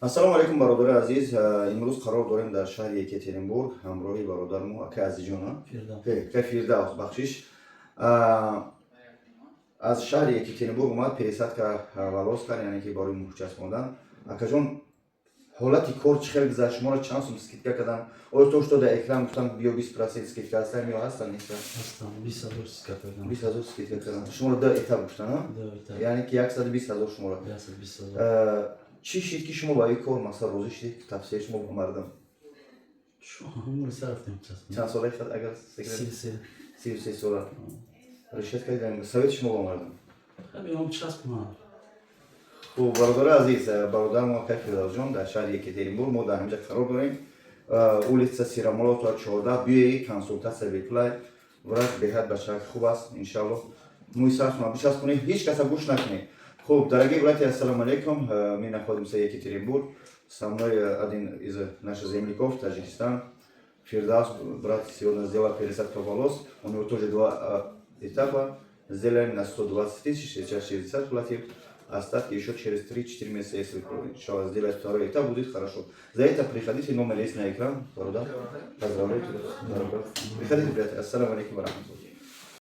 ассалому алейкум, бародари азиз. Имрӯз қарор дорем дар шаҳри Екатеринбург ҳамроҳи бародармо ака Азиҷона Фирдавс бахшиш аз шаҳри Екатеринбург омад пересадка волоска, яъне ки барои мӯҳ часпондан. Акаҷон, ҳолати кор чӣ хел гузашт? Шуморо чанд сум скидка карданд? Оё то что дар экран гуфтам биё 20% скидка ҳастанд ё ҳастанд? Нестанд? Ҳастанд. 20,000 скидка кардам. 20,000 скидка карданд. Шуморо дар этап гуфтанд, а? Да, этап. Яъне ки 120,000 шуморо. 120,000. Чӣ шид ки шумо ба ин кор масалан розӣ шидед? Тавсия шумо ба мардам. Ҳамон сарафтем час. Чанд сола хад агар 33 сола. Ришват кардем. Совети шумо ба мардам. Ҳамон час кунам. Хуб, бародари азиз, бародармо ака Фирдавсҷон дар шаҳри Екатеринбург мо дар ҳамҷа қарор дорем. Улица Сирамолотова 14. Биёед консултация беплай. Врач беҳад ба чак хуб аст. Иншаллоҳ мӯи сарфтон бичас кунед, ҳеҷ каса гӯш накунед. Хуб, дорогие братья, ассалому алейкум. Мы находимся в Екатеринбург. Со мной один из наших земляков, Таджикистан. Фирдавс, брат, сегодня сделал пересадку волос. У него тоже 2 этапа. Сделаем на 120 тысяч, сейчас 60 платим. Остатки еще через 3-4 месяца, если иншаллах сделать второй этап, будет хорошо. За это приходите, номер есть на экран. Поздравляю. Приходите, братья. Ассаляму алейкум ва рахматуллах.